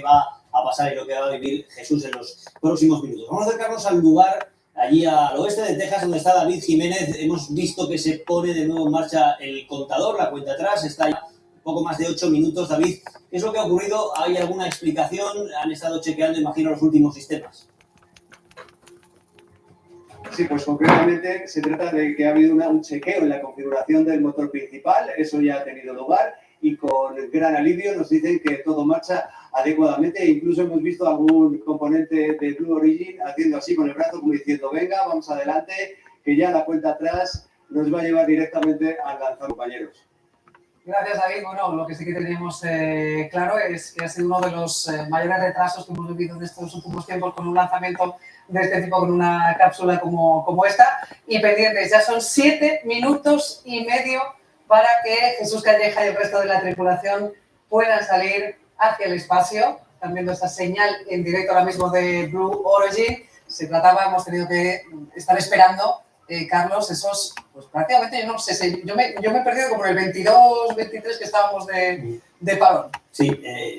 va a pasar y lo que va a vivir Jesús en los próximos minutos. Vamos a acercarnos al lugar, allí al oeste de Texas, donde está David Jiménez. Hemos visto que se pone de nuevo en marcha el contador, la cuenta atrás, está ya poco más de 8 minutos. David, ¿qué es lo que ha ocurrido? ¿Hay alguna explicación? ¿Han estado chequeando, imagino, los últimos sistemas? Sí, pues concretamente se trata de que ha habido un chequeo en la configuración del motor principal, eso ya ha tenido lugar y con gran alivio nos dicen que todo marcha adecuadamente e incluso hemos visto algún componente de Blue Origin haciendo así con el brazo como diciendo venga, vamos adelante, que ya la cuenta atrás nos va a llevar directamente al lanzamiento, compañeros. Gracias, David. Bueno, lo que sí que tenemos claro es que ha sido uno de los mayores retrasos que hemos vivido en estos últimos tiempos con un lanzamiento de este tipo, con una cápsula como esta. Y pendientes, ya son 7 minutos y medio para que Jesús Calleja y el resto de la tripulación puedan salir hacia el espacio. Están viendo esta señal en directo ahora mismo de Blue Origin. Hemos tenido que estar esperando, Carlos, esos, pues prácticamente, yo no sé, yo me he perdido como en el 22, 23 que estábamos de parón. Sí,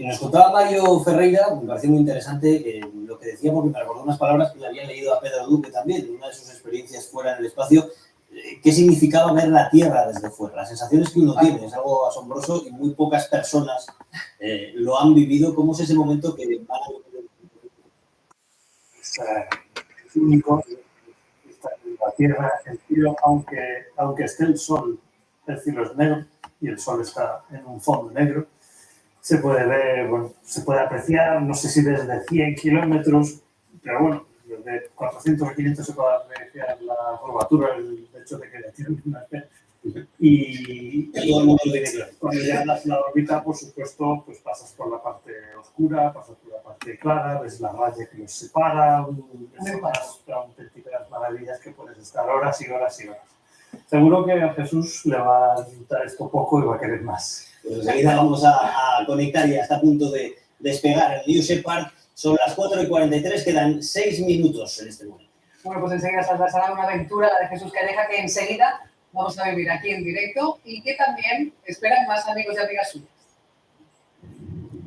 nos contaba Mario Ferreira, me pareció muy interesante lo que decía, porque me recordó unas palabras que le habían leído a Pedro Duque también, en una de sus experiencias fuera en el espacio. ¿Qué significaba ver la Tierra desde fuera? Las sensaciones que uno tiene, es algo asombroso y muy pocas personas lo han vivido. ¿Cómo es ese momento que van a vivir? Es único. La Tierra, el cielo, aunque esté el sol, el cielo es negro y el sol está en un fondo negro, se puede ver, bueno, se puede apreciar, no sé si desde 100 kilómetros, pero bueno, desde 400 o 500 se puede apreciar la curvatura, el hecho de que la Tierra es una esfera. Y todo el mundo lo tiene claro. Cuando llegas a la órbita, por supuesto, pues pasas por la parte oscura, pasas por la parte clara, ves la raya que los separa, ves unas auténticas maravillas que puedes estar horas y horas y horas. Seguro que a Jesús le va a resultar esto poco y va a querer más. Pues enseguida vamos a conectar y está a punto de despegar el New Shepard. Son las 4:43, quedan 6 minutos en este momento. Bueno, pues enseguida saldrá una aventura, la de Jesús Calleja, que enseguida vamos a vivir aquí en directo y que también esperan más amigos y amigas suyas.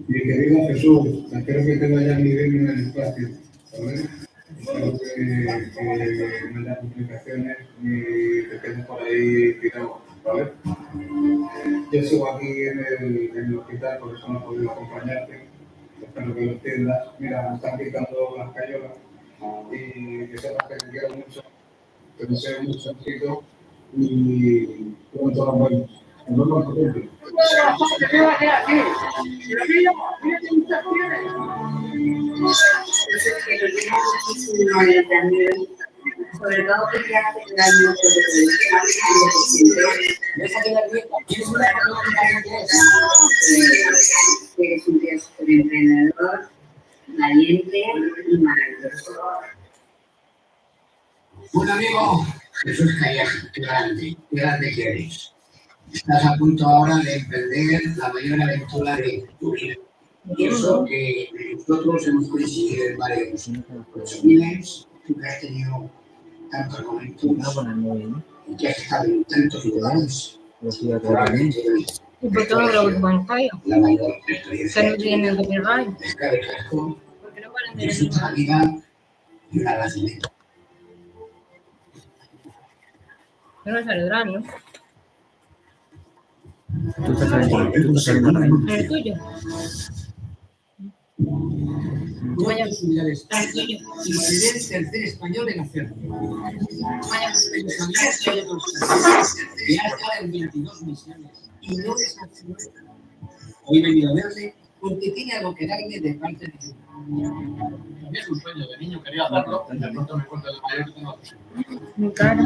Mi querido Jesús, espero que te vaya muy bien en el espacio, ¿sabes? Espero que no haya complicaciones ni te quedes por ahí tirado, ¿vale? Yo sigo aquí en el hospital, por eso no he podido acompañarte. Espero que lo entiendas. Mira, me están quitando las cayolas y que sepas que te quiero mucho, que te deseo mucho éxito y pronto nos vemos. Nos vemos pronto. Sobre todo porque hace un año que es un tío súper emprendedor, valiente y maravilloso. Bueno, amigo, Jesús Calleja, qué grande que eres. Estás a punto ahora de emprender la mayor aventura de tu vida. Y eso que nosotros hemos coincidido en varios miles, tú que has tenido tantos momentos y que has estado en tantos lugares. Y por todo lo que van a la mayor experiencia que no tienen que pegar. pescar el casco, Porque no van a disfrutar la vida y un agradecimiento. no saldrán, ¿no? Tú estás en El tuyo. Vaya posibilidades. Y seré el tercer español en hacerlo. Vaya pensamientos que hay otros que ha estado en 22 misiones y no es absoluta. Hoy he venido a verle porque tiene algo que darme de parte de Dios. También es un sueño de niño, quería hacerlo, y de pronto me cuento de mayor que tengo que Mi cara.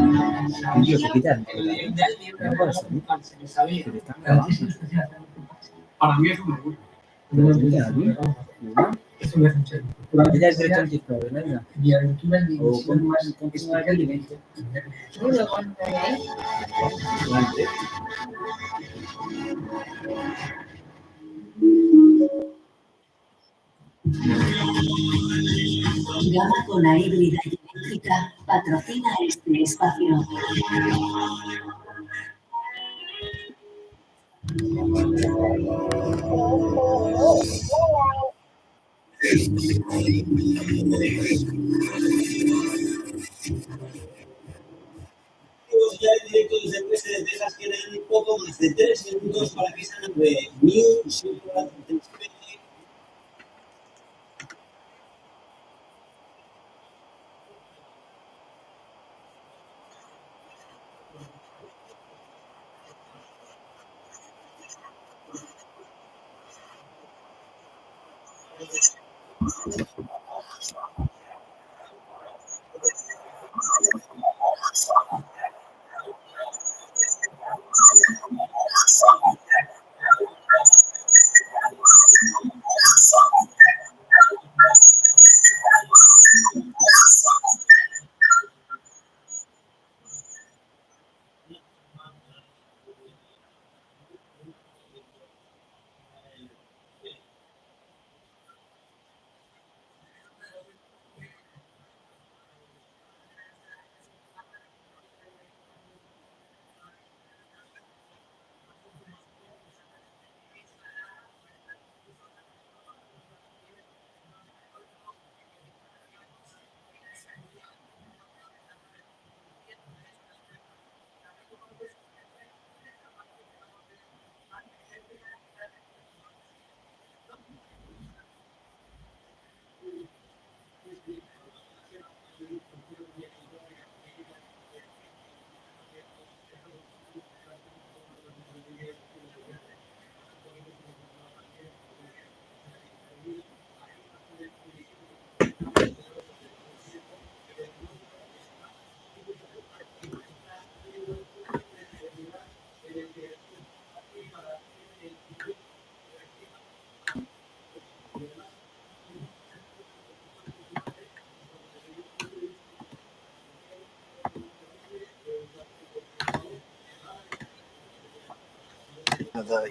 Dios, se quitan. Para mí es un orgullo. Eso me hace un serio. Ella es derecho anticuado, ¿verdad? Mi aventura en mi O misión con más continuar el evento. Yo lo contaré. Gama con la híbrida y eléctrica patrocina este espacio. Ya en directo desde el este de Texas, quedan poco más de 3 minutos para que esa nave misión despegue.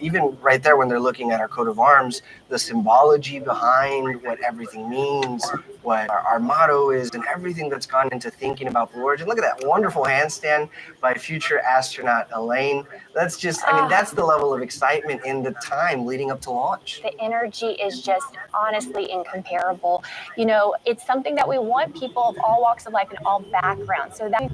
Even right there when they're looking at our coat of arms, the symbology behind what everything means, what our motto is, and everything that's gone into thinking about Blue Origin. Look at that wonderful handstand by future astronaut Elaine. That's just, I mean, that's the level of excitement in the time leading up to launch. The energy is just honestly incomparable. You know, it's something that we want people of all walks of life and all backgrounds. So that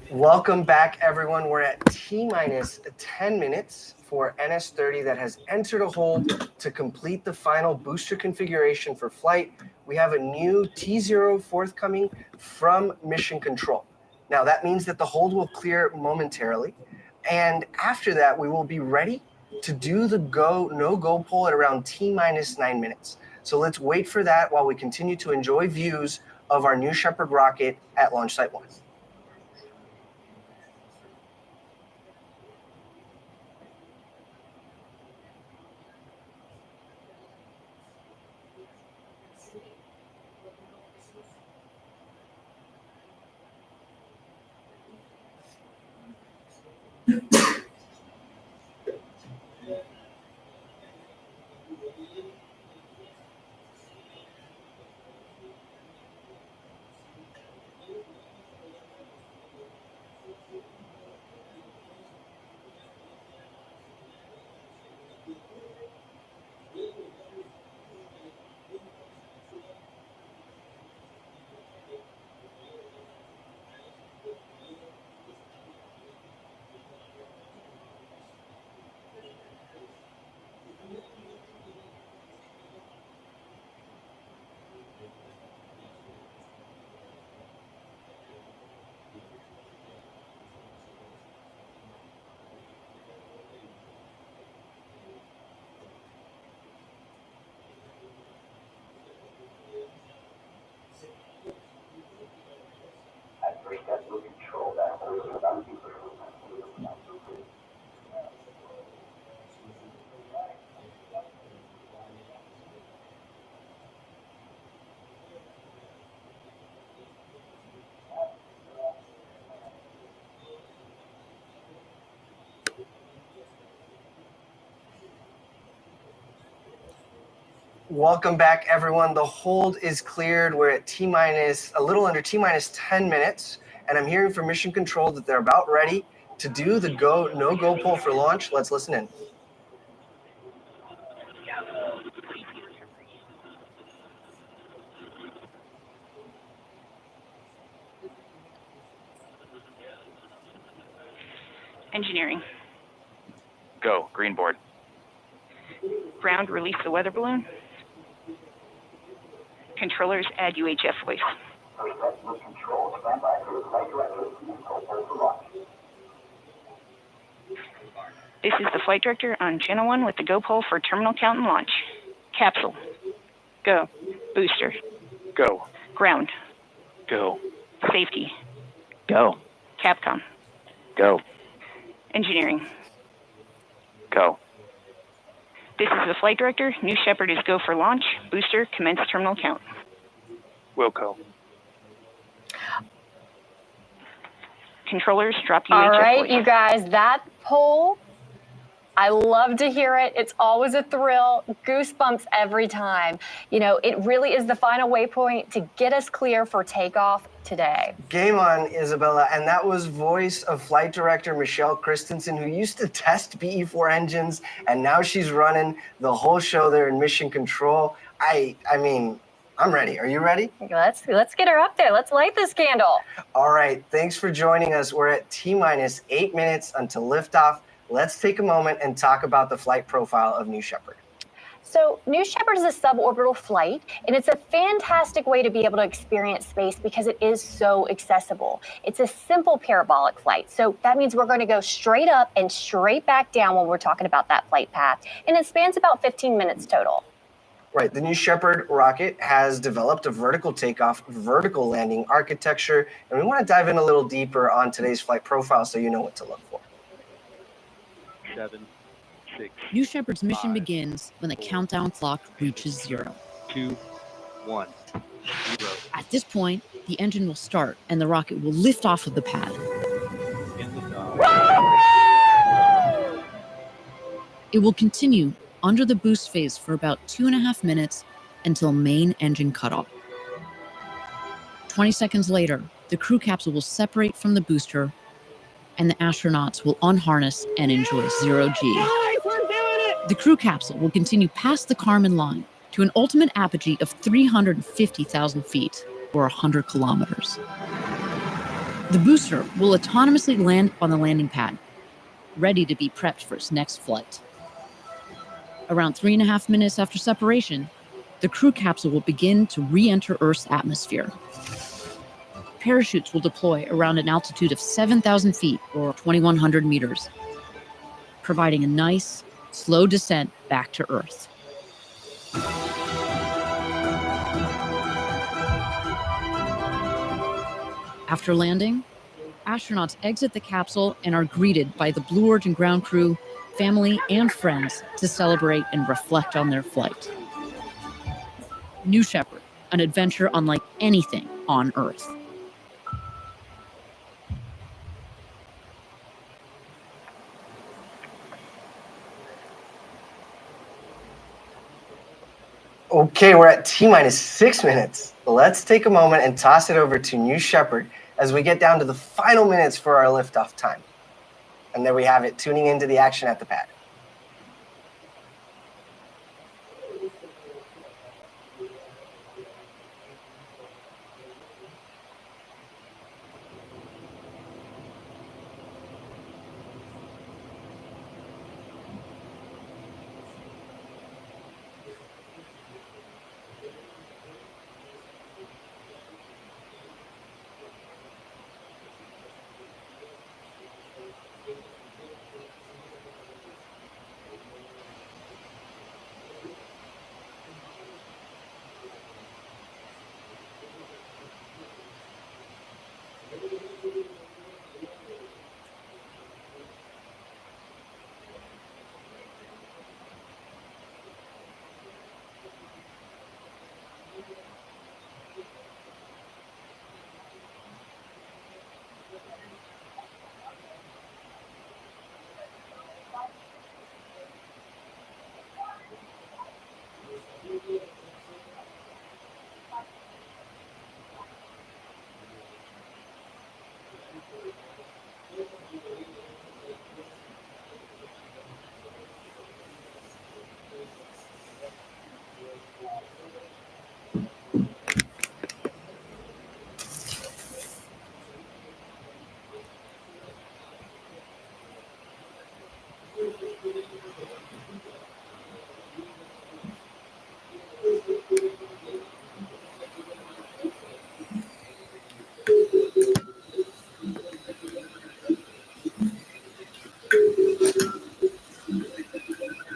Welcome back, everyone. We're at T-minus 10 minutes for NS-30 that has entered a hold to complete the final booster configuration for flight. We have a new T0 forthcoming from Mission Control. Now, that means that the hold will clear momentarily. And after that, we will be ready to do the no-go poll at around T-minus 9 minutes. So let's wait for that while we continue to enjoy views of our New Shepard rocket at Launch Site 1. Welcome back, everyone. The hold is cleared. We're at T-minus, a little under T-minus 10 minutes, and I'm hearing from Mission Control that they're about ready to do the no-go poll for launch. Let's listen in. Engineering. Go, green board. Ground, release the weather balloon. Controllers, add UHF voice. This is the flight director on channel 1 with the go poll for terminal count and launch. Capsule. Go. Booster. Go. Ground. Go. Safety. Go. Capcom. Go. Engineering. Go. This is the flight director. New Shepard is go for launch. Booster, commence terminal count. Wilco. Controllers, drop UHF All right, voice. you guys, that poll, I love to hear it. It's always a thrill, goosebumps every time. You know, it really is the final waypoint to get us clear for takeoff today. Game on, Isabella. And that was voice of flight director Michelle Christensen, who used to test BE-4 engines, and now she's running the whole show there in Mission Control. I mean, I'm ready. Are you ready? Let's get her up there. Let's light this candle. All right. Thanks for joining us. We're at T-minus 8 minutes until liftoff. Let's take a moment and talk about the flight profile of New Shepard. So New Shepard is a suborbital flight, and it's a fantastic way to be able to experience space because it is so accessible. It's a simple parabolic flight. So that means we're going to go straight up and straight back down when we're talking about that flight path. And it spans about 15 minutes total. Right. The New Shepard rocket has developed a vertical takeoff, vertical landing architecture, and we want to dive in a little deeper on today's flight profile so you know what to look for. 7, New Shepard's mission begins when the countdown clock reaches 0. 2, 1, 0. At this point, the engine will start and the rocket will lift off of the pad. It will continue under the boost phase for about 2.5 minutes until main engine cutoff. 20 seconds later, the crew capsule will separate from the booster and the astronauts will unharness and enjoy 0G. The crew capsule will continue past the Kármán line to an ultimate apogee of 350,000 feet, or 100 kilometers. The booster will autonomously land on the landing pad, ready to be prepped for its next flight. Around 3.5 minutes after separation, the crew capsule will begin to re-enter Earth's atmosphere. Parachutes will deploy around an altitude of 7,000 feet, or 2,100 meters, providing a nice, slow descent back to Earth. After landing, astronauts exit the capsule and are greeted by the Blue Origin ground crew, family, and friends to celebrate and reflect on their flight. New Shepard, an adventure unlike anything on Earth. Okay, we're at T-minus 6 minutes. Let's take a moment and toss it over to New Shepard as we get down to the final minutes for our liftoff time. And there we have it, tuning into the action at the pad.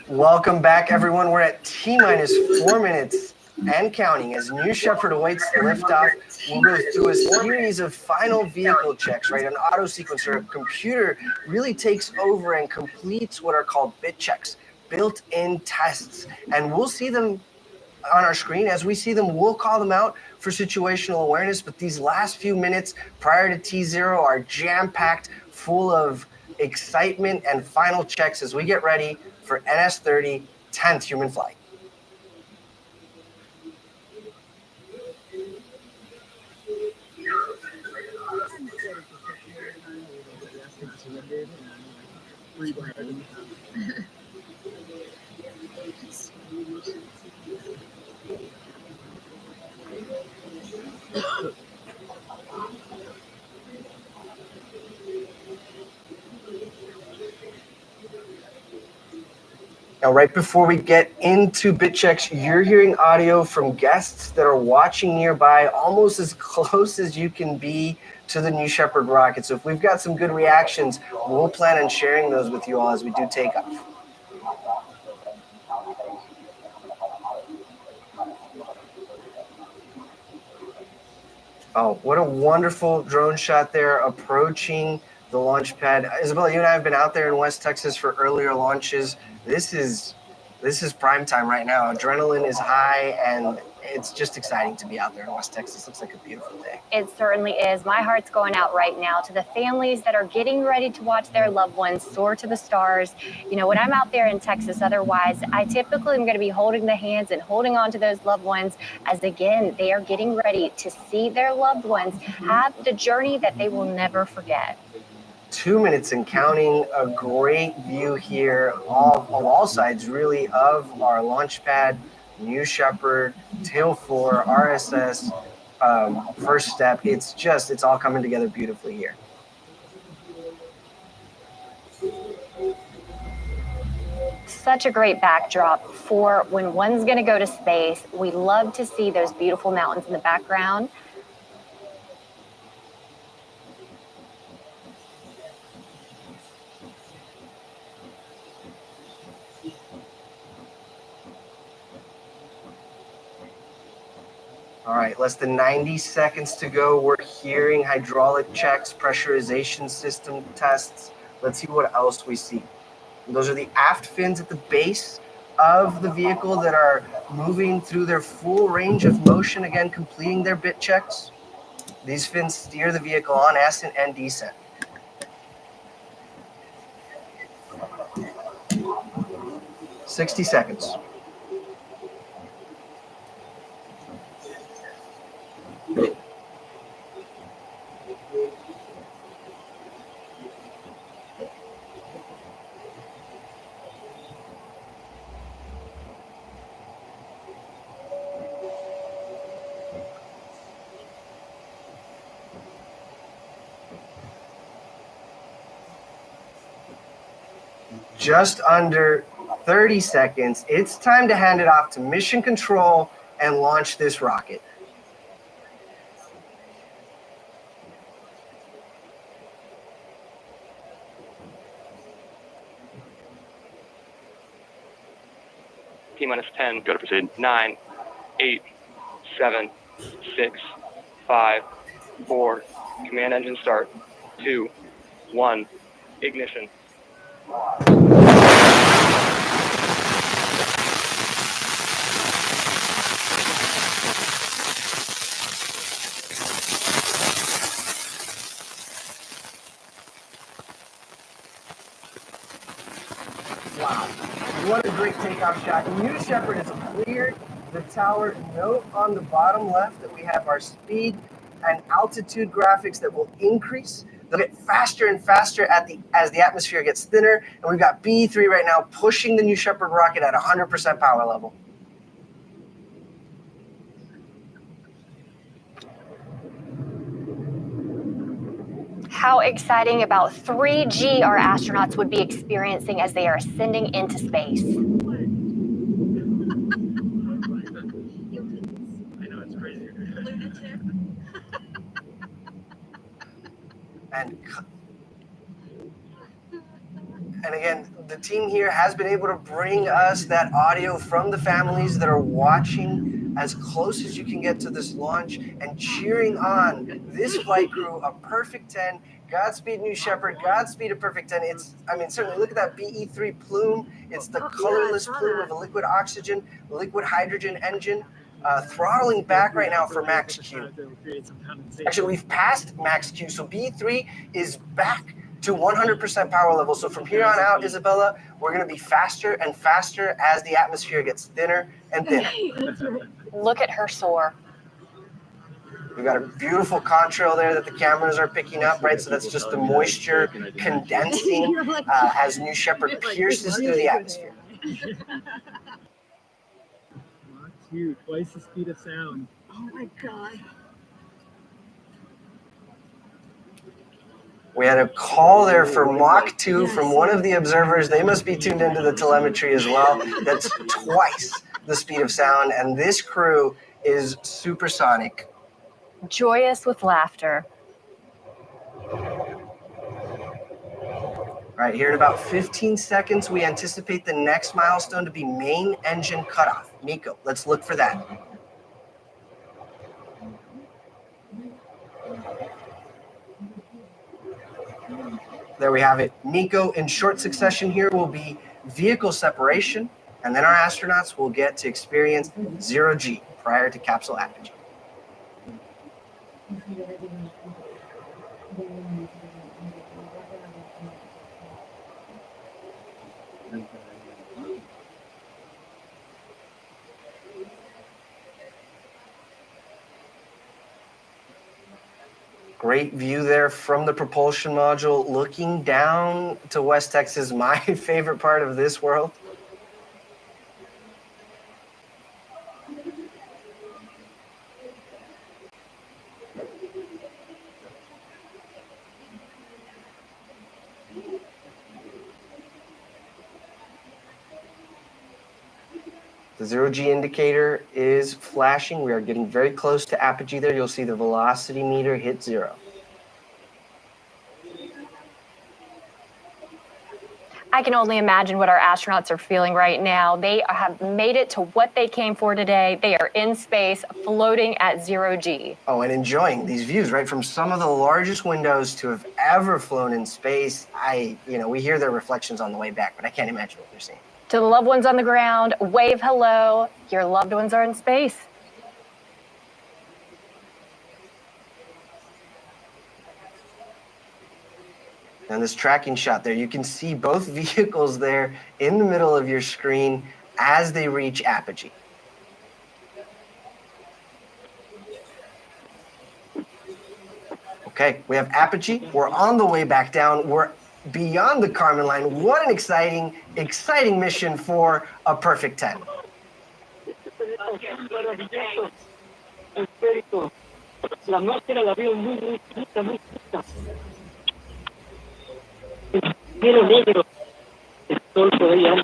Welcome back, everyone. We're at T-minus 4 minutes and counting as New Shepard awaits liftoff. We'll go through a series of final vehicle checks, right? An auto sequencer, a computer really takes over and completes what are called bit checks, built-in tests. And we'll see them on our screen. As we see them, we'll call them out for situational awareness. But these last few minutes prior to T0 are jam-packed, full of excitement and final checks as we get ready for NS30, 10th human flight. Now, right before we get into bit checks, you're hearing audio from guests that are watching nearby, almost as close as you can be to the New Shepard rocket. So if we've got some good reactions, we'll plan on sharing those with you all as we do takeoff. Oh, what a wonderful drone shot there approaching the launch pad. Isabella, you and I have been out there in West Texas for earlier launches. this is prime time right now. Adrenaline is high, and it's just exciting to be out there in West Texas. Looks like a beautiful day. It certainly is. My heart's going out right now to the families that are getting ready to watch their loved ones soar to the stars. You know, when I'm out there in Texas, otherwise, I typically am going to be holding the hands and holding on to those loved ones as, again, they are getting ready to see their loved ones have the journey that they will never forget. 2 minutes and counting. A great view here of all sides, really, of our launch pad, New Shepard, tail 4, RSS, first step. It's all coming together beautifully here. Such a great backdrop for when one's going to go to space. We love to see those beautiful mountains in the background. All right, less than 90 seconds to go. We're hearing hydraulic checks, pressurization system tests. Let's see what else we see. Those are the aft fins at the base of the vehicle that are moving through their full range of motion, again, completing their bit checks. These fins steer the vehicle on ascent and descent. "60 seconds. Just under 30 seconds. It's time to hand it off to mission control and launch this rocket. T-minus 10. Go to proceed. 9, 8, 7, 6, 5, 4. Command engine start. 2, 1. Ignition. Wow, what a great takeoff shot. New Shepard is cleared the tower. Note on the bottom left that we have our speed and altitude graphics that will increase. They'll get faster and faster as the atmosphere gets thinner. And we've got B3 right now pushing the New Shepard rocket at 100% power level. How exciting about 3G our astronauts would be experiencing as they are ascending into space. I know, it's crazy. And again, the team here has been able to bring us that audio from the families that are watching as close as you can get to this launch and cheering on this flight crew, a perfect 10. Godspeed, New Shepard. Godspeed, a perfect 10. Certainly look at that BE3 plume. It's the colorless plume of a liquid oxygen, liquid hydrogen engine. Throttling back right now for max Q. Actually, we've passed max Q, so B3 is back to 100% power level. So from here on out, Isabella, we're going to be faster and faster as the atmosphere gets thinner and thinner. Look at her soar. We've got a beautiful contrail there that the cameras are picking up, right? So that's just the moisture condensing as New Shepard pierces through the atmosphere. Mach 2, twice the speed of sound. Oh my God. We had a call there for Mach 2 from one of the observers. They must be tuned into the telemetry as well. That's twice the speed of sound, and this crew is supersonic. Joyous with laughter. All right, here in about 15 seconds, we anticipate the next milestone to be main engine cutoff. Nico, let's look for that. There we have it. Nico, in short succession here, will be vehicle separation, and then our astronauts will get to experience 0G prior to capsule apogee. Great view there from the propulsion module, looking down to West Texas, my favorite part of this world. The 0G indicator is flashing. We are getting very close to apogee there. You'll see the velocity meter hit 0. I can only imagine what our astronauts are feeling right now. They have made it to what they came for today. They are in space, floating at 0G. Oh, and enjoying these views, right? From some of the largest windows to have ever flown in space. We hear their reflections on the way back, but I can't imagine what they're seeing. To the loved ones on the ground, wave hello. Your loved ones are in space. And this tracking shot there, you can see both vehicles there in the middle of your screen as they reach apogee. Okay, we have apogee. We're on the way back down. We're beyond the Kármán line. What an exciting mission for a perfect 10. Negro, histórico de ella.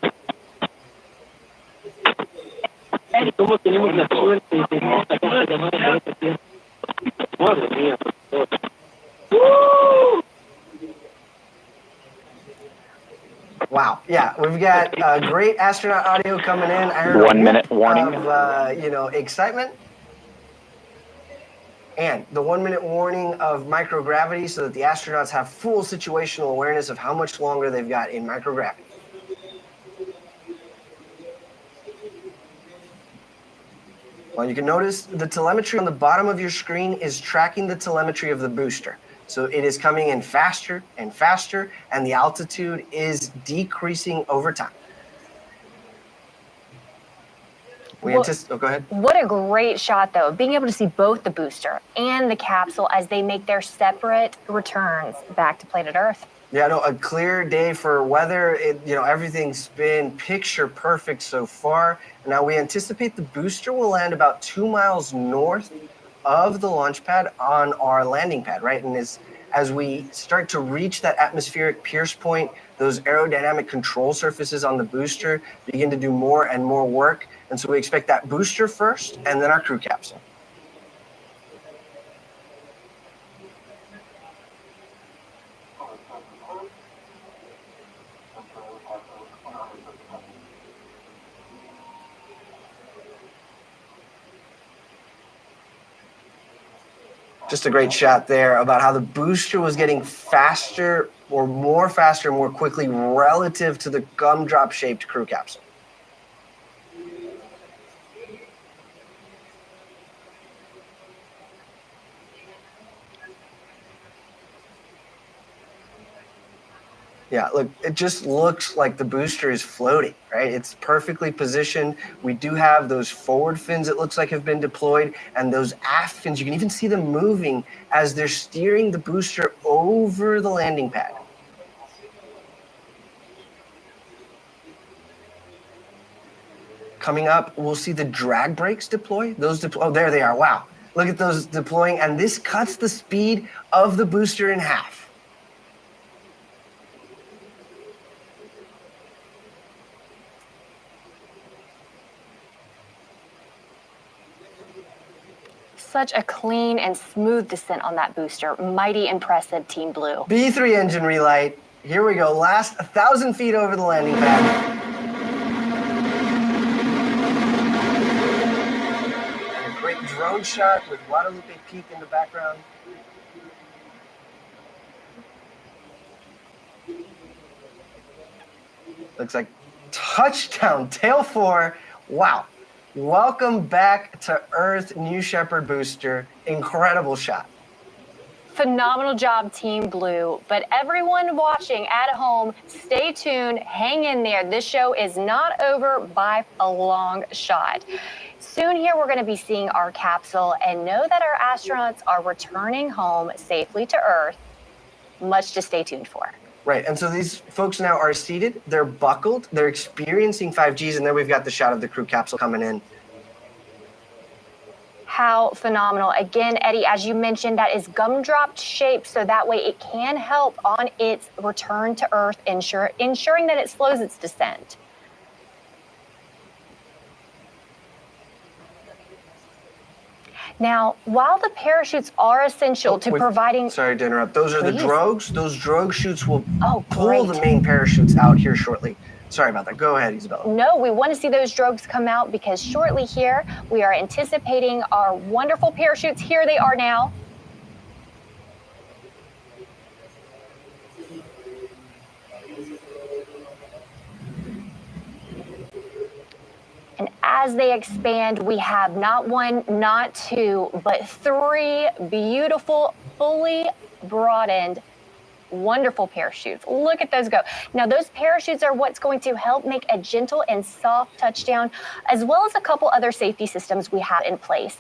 ¿Y cómo tenemos la suerte de tener esta casa llamada por este tiempo? Madre mía, por favor. Wow. Yeah, we've got great astronaut audio coming in. I heard 1 minute warning of excitement. And the 1 minute warning of microgravity so that the astronauts have full situational awareness of how much longer they've got in microgravity. Well, you can notice the telemetry on the bottom of your screen is tracking the telemetry of the booster. So it is coming in faster and faster, and the altitude is decreasing over time. Go ahead. What a great shot, though, being able to see both the booster and the capsule as they make their separate returns back to planet Earth. Yeah, no, a clear day for weather. Everything's been picture perfect so far. Now we anticipate the booster will land about 2 miles north of the launch pad on our landing pad, right? And as we start to reach that atmospheric pierce point, those aerodynamic control surfaces on the booster begin to do more and more work. And so we expect that booster first and then our crew capsule. Just a great shot there about how the booster was getting faster or more quickly relative to the gumdrop shaped crew capsule. Yeah, look, it just looks like the booster is floating, right? It's perfectly positioned. We do have those forward fins, it looks like, have been deployed, and those aft fins, you can even see them moving as they're steering the booster over the landing pad. Coming up, we'll see the drag brakes deploy. Oh, there they are. Wow. Look at those deploying, and this cuts the speed of the booster in half. Such a clean and smooth descent on that booster. Mighty impressive, Team Blue. B3 engine relight. Here we go. Last 1,000 feet over the landing pad. And a great drone shot with Guadalupe Peak in the background. Looks like touchdown, tail 4. Wow. Welcome back to Earth, New Shepard booster. Incredible shot. Phenomenal job, Team Blue. But everyone watching at home, stay tuned, hang in there. This show is not over by a long shot. Soon here, we're going to be seeing our capsule and know that our astronauts are returning home safely to Earth. Much to stay tuned for. Right, and so these folks now are seated, they're buckled, they're experiencing 5Gs, and then we've got the shot of the crew capsule coming in. How phenomenal. Again, Eddie, as you mentioned, that is gumdrop shaped, so that way it can help on its return to Earth, ensuring that it slows its descent. Now, while the parachutes are essential to providing... Sorry to interrupt. Those are the drogues. Those drogue chutes will pull great. the main parachutes out here shortly. Sorry about that. Go ahead, Isabella. No, we want to see those drogues come out because shortly here, we are anticipating our wonderful parachutes. Here they are now. And as they expand, we have not one, not two, but 3 beautiful, fully broadened, wonderful parachutes. Look at those go. Now, those parachutes are what's going to help make a gentle and soft touchdown, as well as a couple other safety systems we have in place.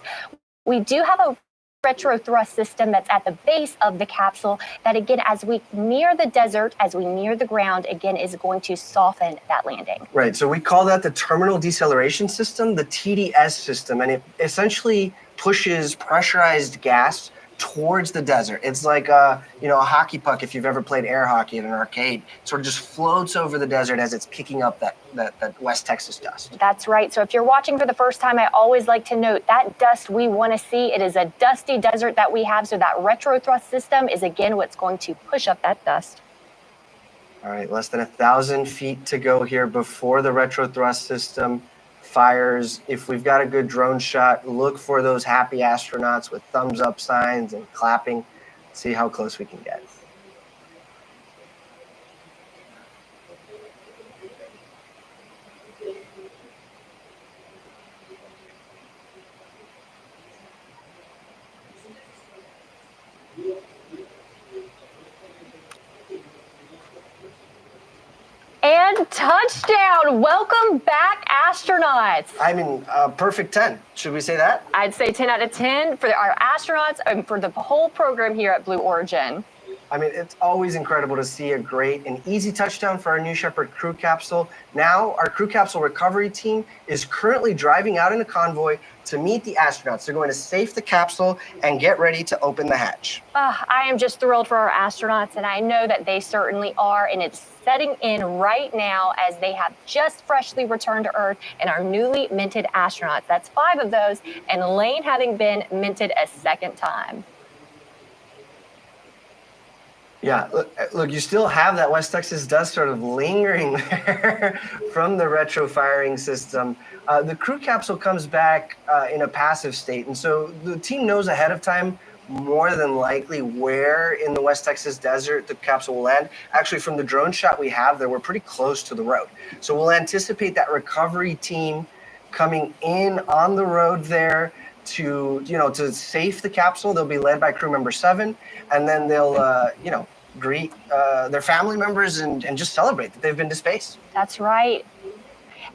We do have a retro thrust system that's at the base of the capsule that, again, as we near the desert, as we near the ground, again, is going to soften that landing. Right, so we call that the terminal deceleration system, the TDS system, and it essentially pushes pressurized gas towards the desert. It's like a hockey puck, if you've ever played air hockey at an arcade. It sort of just floats over the desert as it's picking up that West Texas dust. That's right. So if you're watching for the first time, I always like to note that dust we want to see. It is a dusty desert that we have. So that retro thrust system is, again, what's going to push up that dust. All right, less than 1,000 feet to go here before the retro thrust system fires. If we've got a good drone shot, look for those happy astronauts with thumbs up signs and clapping. See how close we can get. And touchdown! Welcome back, astronauts. I mean, perfect 10. Should we say that? I'd say 10 out of 10 for our astronauts and for the whole program here at Blue Origin. I mean, it's always incredible to see a great and easy touchdown for our New Shepard crew capsule. Now, our crew capsule recovery team is currently driving out in a convoy to meet the astronauts. They're going to safe the capsule and get ready to open the hatch. I am just thrilled for our astronauts, and I know that they certainly are, and it's setting in right now as they have just freshly returned to Earth and our newly minted astronauts. That's 5 of those, and Lane having been minted a second time. Yeah, look, you still have that West Texas dust sort of lingering there from the retro firing system. The crew capsule comes back in a passive state, and so the team knows ahead of time more than likely where in the West Texas desert the capsule will land. Actually, from the drone shot we have there, we're pretty close to the road. So we'll anticipate that recovery team coming in on the road there to safe the capsule. They'll be led by crew member 7, and then they'll, greet their family members and just celebrate that they've been to space. That's right.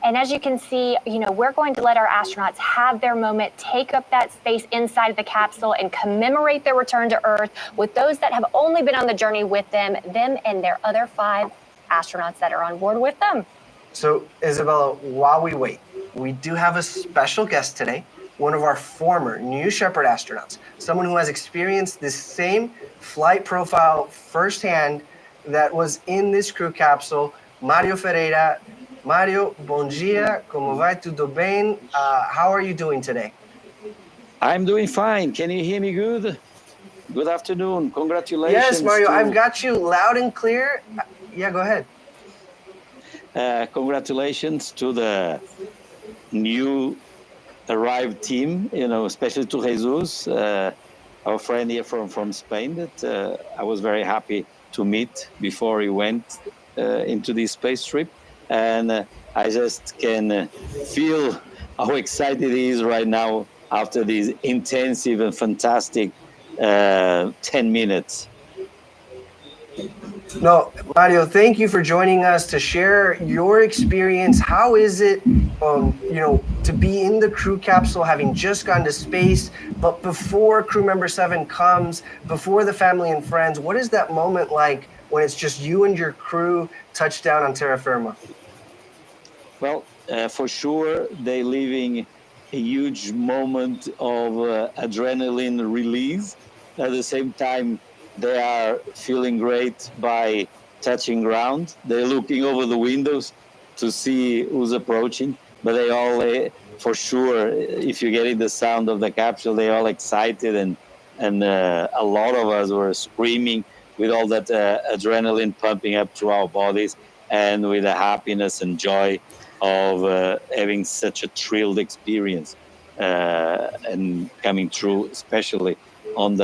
And as you can see, we're going to let our astronauts have their moment, take up that space inside of the capsule and commemorate their return to Earth with those that have only been on the journey with them and their other 5 astronauts that are on board with them. So, Isabella, while we wait, we do have a special guest today, one of our former New Shepard astronauts, someone who has experienced this same flight profile firsthand that was in this crew capsule, Mario Ferreira. Mario, bom dia, como vai, tudo bem? How are you doing today? I'm doing fine. Can you hear me good? Good afternoon. Congratulations. Yes, Mario, I've got you loud and clear. Yeah, go ahead. Congratulations to the new arrived team, especially to Jesus, our friend here from Spain that I was very happy to meet before he went into this space trip. and I just can feel how excited he is right now after these intensive and fantastic 10 minutes. No, Mario, thank you for joining us to share your experience. How is it, to be in the crew capsule, having just gone to space, but before crew member 7 comes, before the family and friends, what is that moment like when it's just you and your crew touch down on terra firma? Well, for sure, they're living a huge moment of adrenaline release. At the same time, they are feeling great by touching ground. They're looking over the windows to see who's approaching. But they all, for sure, if you're getting the sound of the capsule, they're all excited. And a lot of us were screaming with all that adrenaline pumping up through our bodies, and with the happiness and joy of having such a thrilled experience and coming through, especially on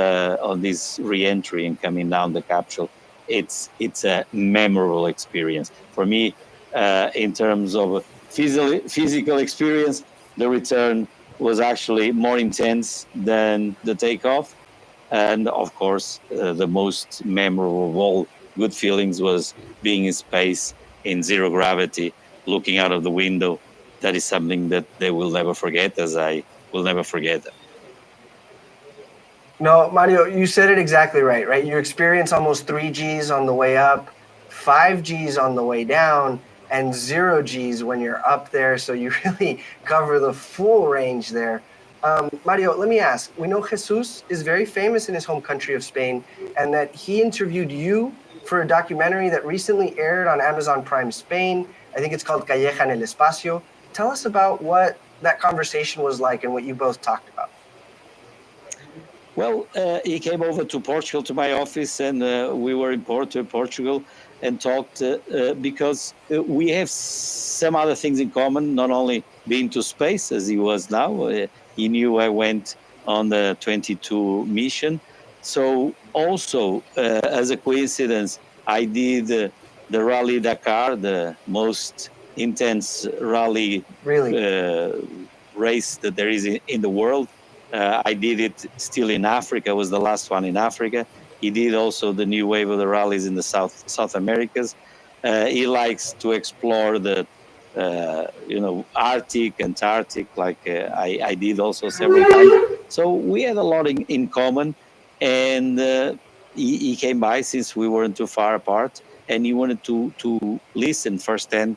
this re-entry and coming down the capsule. It's a memorable experience for me. In terms of physical experience, the return was actually more intense than the takeoff, and of course the most memorable of all good feelings was being in space in zero gravity, looking out of the window. That is something that they will never forget, as I will never forget them. No, Mario, you said it exactly right? You experience almost 3 Gs on the way up, 5 Gs on the way down, and 0 Gs when you're up there. So you really cover the full range there. Mario, let me ask, we know Jesus is very famous in his home country of Spain, and that he interviewed you for a documentary that recently aired on Amazon Prime Spain. I think it's called Calleja en el Espacio. Tell us about what that conversation was like and what you both talked about. Well, he came over to Portugal, to my office, and we were in Portugal, and talked because we have some other things in common, not only being to space as he was now. He knew I went on the 22 mission. So also, as a coincidence, I did the Rally Dakar, the most intense rally race that there is in the world. I did it still in Africa, was the last one in Africa. He did also the new wave of the rallies in the South Americas. He likes to explore the Arctic, Antarctic, like I did also several times. So we had a lot in common, and he came by since we weren't too far apart, and he wanted to listen firsthand,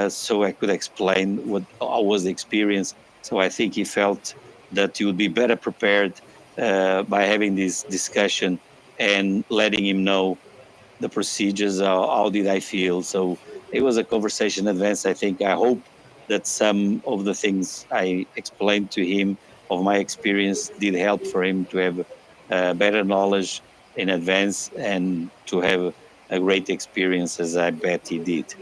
so I could explain how was the experience. So I think he felt that he would be better prepared by having this discussion and letting him know the procedures, how did I feel. So it was a conversation in advance. I hope that some of the things I explained to him of my experience did help for him to have better knowledge in advance and to have a great experience, as I bet he did.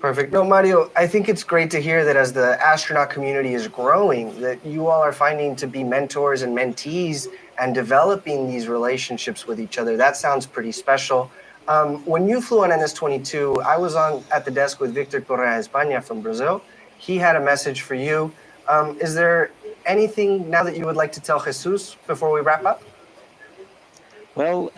Perfect. No, Mario, I think it's great to hear that as the astronaut community is growing, that you all are finding to be mentors and mentees and developing these relationships with each other. That sounds pretty special. When you flew on NS-22, I was at the desk with Victor Correa España from Brazil. He had a message for you. Is there anything now that you would like to tell Jesus before we wrap up? Well,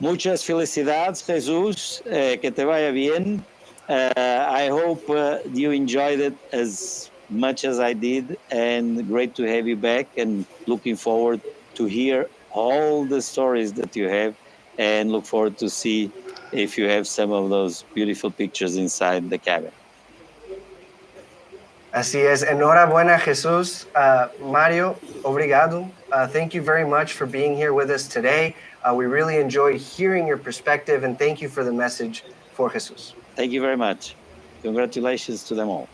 muchas felicidades, Jesus. Que te vaya bien. I hope you enjoyed it as much as I did, and great to have you back, and looking forward to hear all the stories that you have, and look forward to see if you have some of those beautiful pictures inside the cabin. Así es. Enhorabuena, Jesus. Mario, obrigado. Thank you very much for being here with us today. We really enjoyed hearing your perspective, and thank you for the message for Jesus. Thank you very much. Congratulations to them all.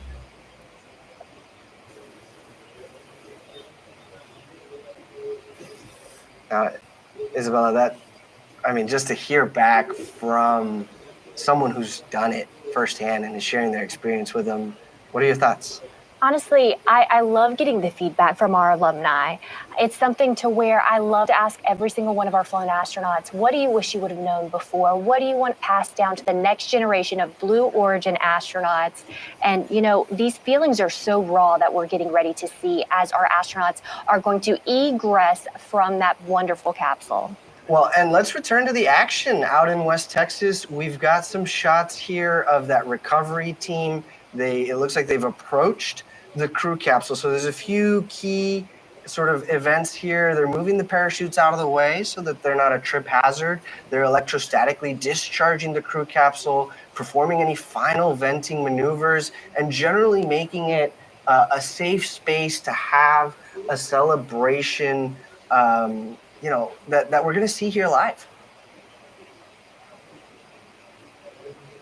Isabella, just to hear back from someone who's done it firsthand and is sharing their experience with them, what are your thoughts? Honestly, I love getting the feedback from our alumni. It's something to where I love to ask every single one of our flown astronauts, what do you wish you would have known before? What do you want passed down to the next generation of Blue Origin astronauts? And, you know, these feelings are so raw that we're getting ready to see as our astronauts are going to egress from that wonderful capsule. Well, and let's return to the action out in West Texas. We've got some shots here of that recovery team. It looks like they've approached the crew capsule. So there's a few key sort of events here. They're moving the parachutes out of the way so that they're not a trip hazard. They're electrostatically discharging the crew capsule, performing any final venting maneuvers, and generally making it a safe space to have a celebration, you know, that we're going to see here live.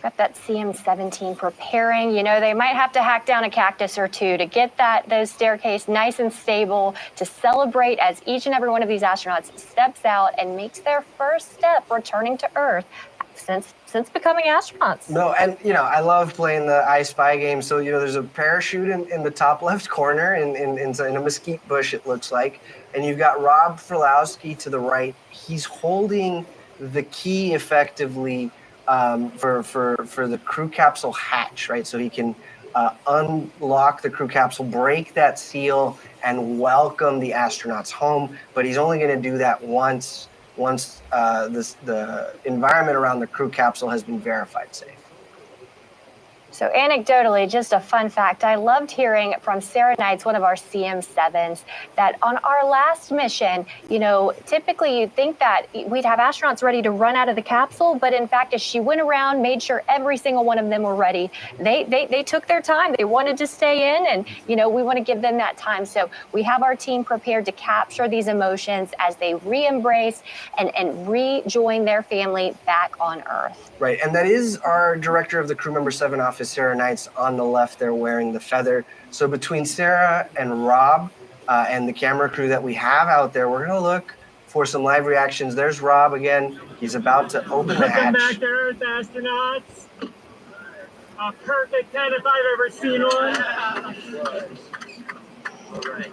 Got that CM-17 preparing. You know, they might have to hack down a cactus or two to get those staircase nice and stable to celebrate as each and every one of these astronauts steps out and makes their first step returning to Earth since becoming astronauts. No, and, you know, I love playing the I Spy game. So, you know, there's a parachute in the top left corner in a mesquite bush, it looks like. And you've got Rob Frolowski to the right. He's holding the key effectively for the crew capsule hatch, right? So he can unlock the crew capsule, break that seal, and welcome the astronauts home. But he's only going to do that once the environment around the crew capsule has been verified safe. So anecdotally, just a fun fact, I loved hearing from Sarah Knights, one of our CM7s, that on our last mission, you know, typically you'd think that we'd have astronauts ready to run out of the capsule, but in fact, as she went around, made sure every single one of them were ready. They took their time. They wanted to stay in, and, you know, we want to give them that time. So we have our team prepared to capture these emotions as they re-embrace and rejoin their family back on Earth. Right, and that is our director of the Crew Member 7 office, Sarah Knights, on the left there wearing the feather. So between Sarah and Rob and the camera crew that we have out there, we're going to look for some live reactions. There's Rob again. He's about to open the hatch. Welcome back to Earth, astronauts. A perfect 10 if I've ever seen one. All right.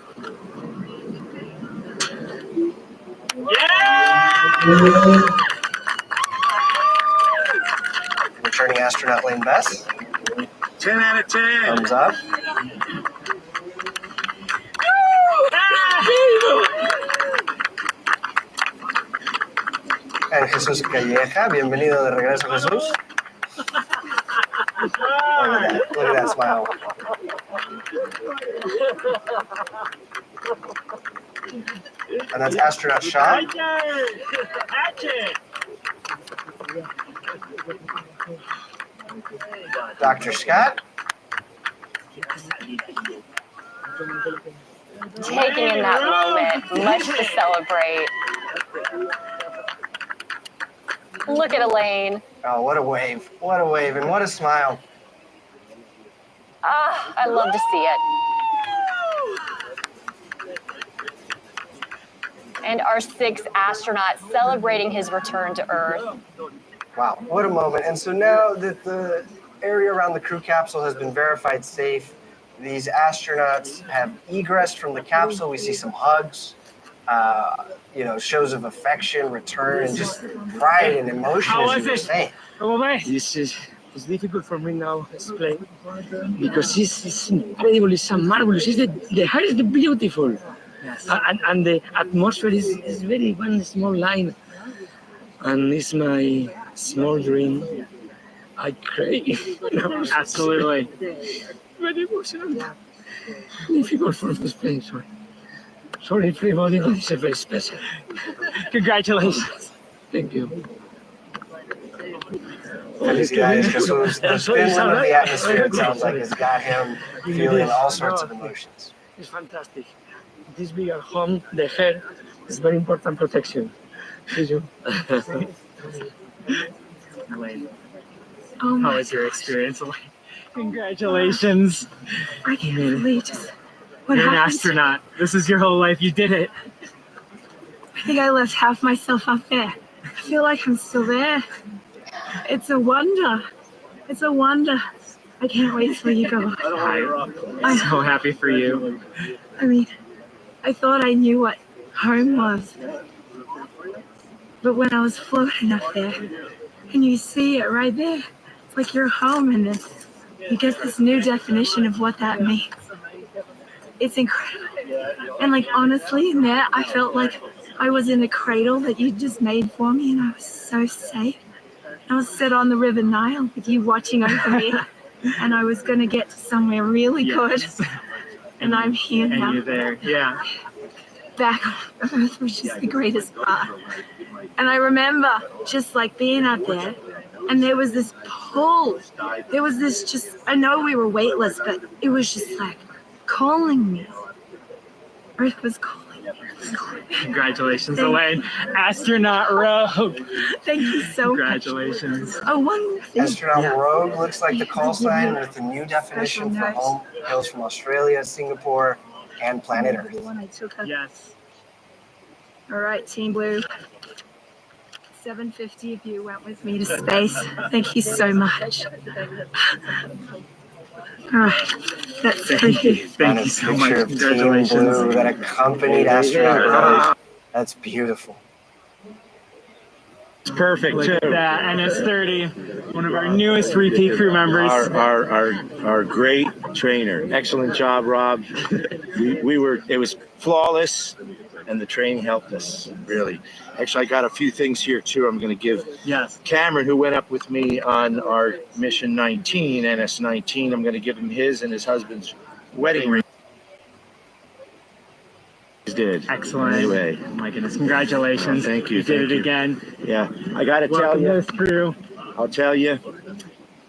Yeah! Returning astronaut Lane Bess. 10 out of 10. Thumbs up. And Jesús Calleja, bienvenido de regreso, Jesús. Look at that smile. And that's astronaut Shaw. Dr. Scott. Taking in that moment, much to celebrate. Look at Elaine. Oh, what a wave. What a wave and what a smile. Ah, I love to see it. And our 6th astronaut celebrating his return to Earth. Wow, what a moment. And so now that the area around the crew capsule has been verified safe, these astronauts have egressed from the capsule. We see some hugs, you know, shows of affection, return, and just pride and emotion, as you were saying. This is difficult for me now to explain because it's incredible, it's so marvelous. The heart is beautiful. Yes. And the atmosphere is very one small line. And it's my small dream. I cry. Absolutely. Very emotional. Difficult for me to explain, sorry. Sorry, everybody, it's very special. Congratulations. Thank you. Felicidades, Jesús. The spin of the atmosphere, it sounds like, has got him feeling all sorts of emotions. It's fantastic. This being at home, the hair is very important protection. See you. Elaine, Oh my how was your experience, Elaine? Congratulations. I can't believe just what You're an happened. astronaut. This is your whole life. You did it. I think I left half myself up there. I feel like I'm still there. It's a wonder. It's a wonder. I can't wait till you go. I'm so happy for you. I mean, I thought I knew what home was. But when I was floating up there, and you see it right there, it's like you're home, and then you get this new definition of what that means. It's incredible. And like, honestly, in there, I felt like I was in a cradle that you just made for me, and I was so safe. I was set on the River Nile with you watching over me, and I was going to get to somewhere really good. And I'm here now. And you're there, yeah. Back on Earth, which is the greatest part. And I remember just like being up there, and there was this pull. There was this just, I know we were weightless, but it was just like calling me. Earth was calling. Congratulations, Elaine. Astronaut Rogue. Thank you so Congratulations. much. Oh, one thing. Astronaut Rogue looks like the call sign with a new definition for home. Hails from Australia, Singapore, and planet Earth. Yes. All right, Team Blue. 750 of you went with me to space. Thank you so much. All right, that's for you. Thank you so much. Congratulations. Team Blue that accompanied Astronaut Rogue. That's beautiful. It's perfect. Look at that, NS30, one of our newest repeat crew members. Our great trainer. Excellent job, Rob. It was flawless, and the training helped us, really. Actually, I got a few things here, too. I'm going to give Cameron, who went up with me on our mission 19, NS19, I'm going to give him his and his husband's wedding ring. Did. Excellent. Anyway. Oh my goodness. Congratulations. Thank you. You did it again. Yeah. I got to tell you. This crew. I'll tell you.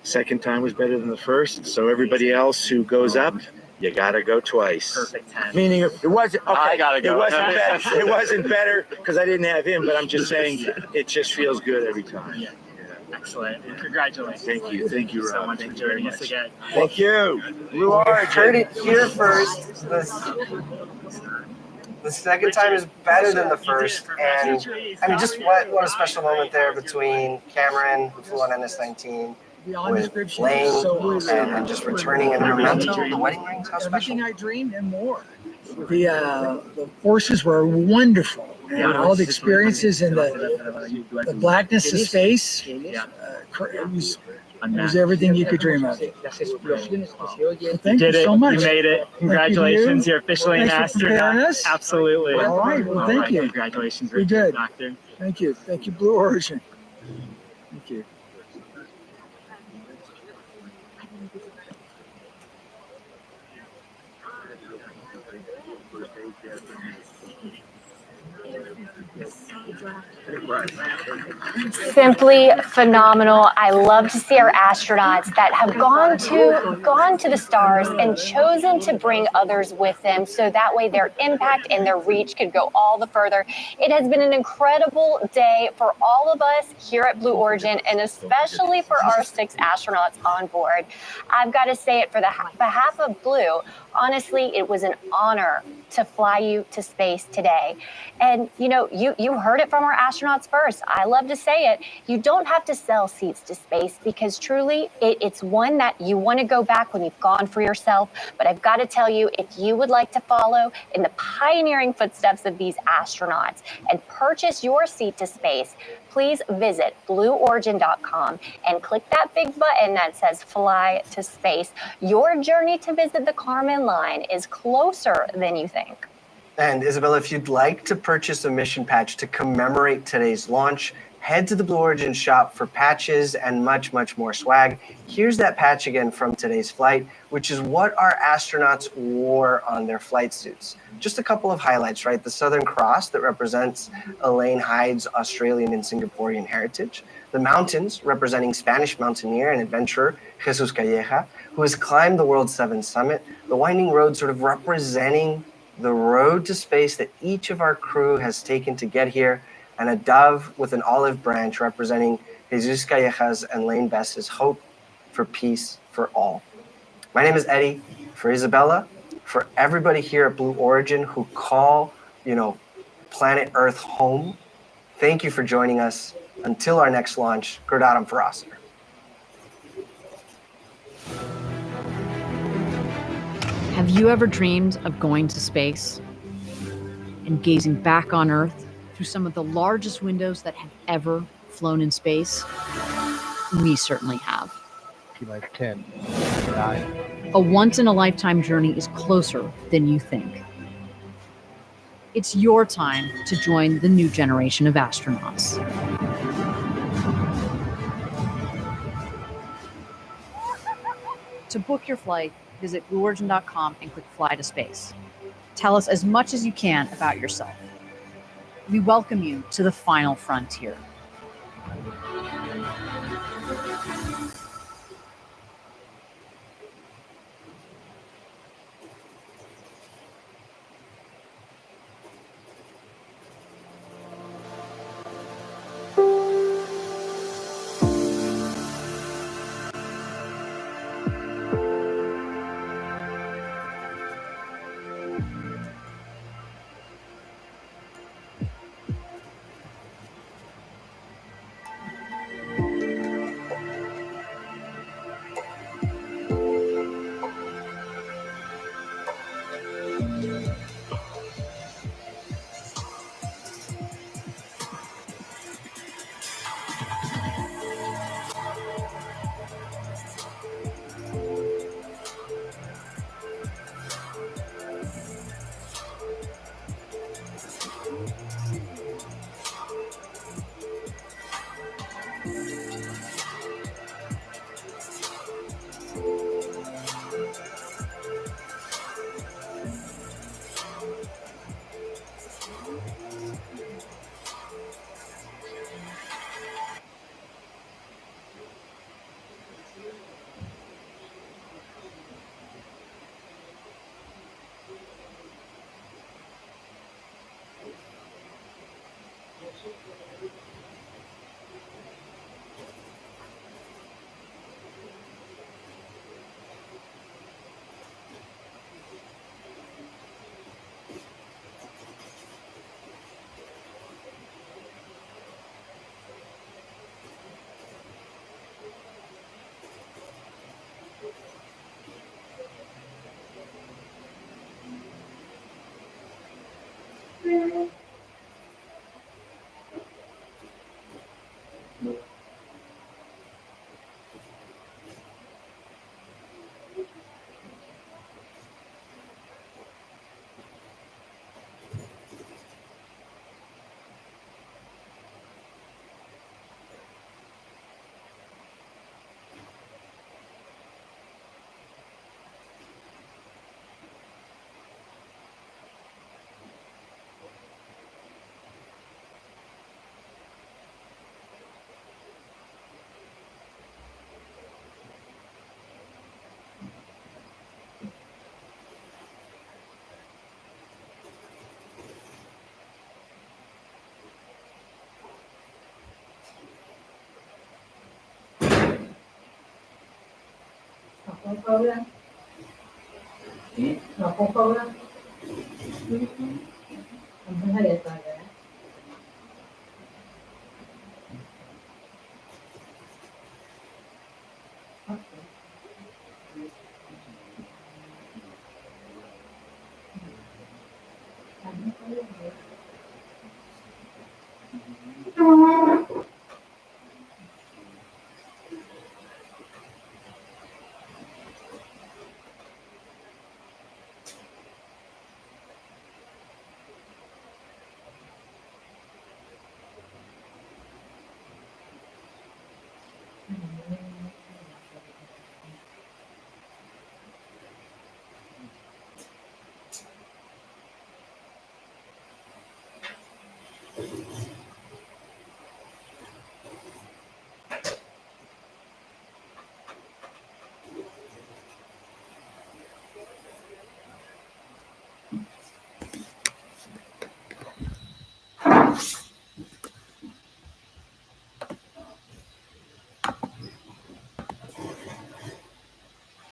Second time was better than the first. So everybody else who goes up, you got to go twice. Perfect 10. Meaning it wasn't, okay. I got to go. It wasn't better because I didn't have him, but I'm just saying it just feels good every time. Yeah. Excellent. Congratulations. Thank you. Thank you, Rob. So much for joining us again. Thank you. Blue Origin. Heard it here first. The second time is better than the first, and I mean, just what a special moment there between Cameron, who flew on NS19, with Lane, and just returning and memento, the wedding rings, how special. Everything I dreamed and more. The courses were wonderful. All the experiences and the blackness of space. It was everything you could dream of. Thank you so much. You made it. Congratulations. You're officially an astronaut. Absolutely. All right. Well, thank you. Congratulations. We did. Doctor. Thank you. Thank you, Blue Origin. Thank you. Simply phenomenal. I love to see our astronauts that have gone to the stars and chosen to bring others with them, so that way their impact and their reach could go all the further. It has been an incredible day for all of us here at Blue Origin, and especially for our 6 astronauts on board. I've got to say it for the behalf of Blue, honestly, it was an honor to fly you to space today. And you know, you heard it from our astronauts first. I love to say it. You don't have to sell seats to space, because truly it's one that you want to go back when you've gone for yourself. But I've got to tell you, if you would like to follow in the pioneering footsteps of these astronauts and purchase your seat to space, please visit blueorigin.com and click that big button that says Fly to Space. Your journey to visit the Kármán line is closer than you think. And Isabella, if you'd like to purchase a mission patch to commemorate today's launch, head to the Blue Origin shop for patches and much, much more swag. Here's that patch again from today's flight, which is what our astronauts wore on their flight suits. Just a couple of highlights, right? The Southern Cross that represents Elaine Hyde's Australian and Singaporean heritage. The mountains representing Spanish mountaineer and adventurer Jesús Calleja, who has climbed the World 7 summit. The winding road sort of representing the road to space that each of our crew has taken to get here, and a dove with an olive branch representing Jesús Calleja's and Lane Bess's hope for peace for all. My name is Eddie. For Isabella, for everybody here at Blue Origin who call, planet Earth home, thank you for joining us. Until our next launch, Gradatum Ferociter. Have you ever dreamed of going to space and gazing back on Earth through some of the largest windows that have ever flown in space? We certainly have. Like 10, 9. A once-in-a-lifetime journey is closer than you think. It's your time to join the new generation of astronauts. To book your flight, visit blueorigin.com and click Fly to Space. Tell us as much as you can about yourself. We welcome you to the final frontier.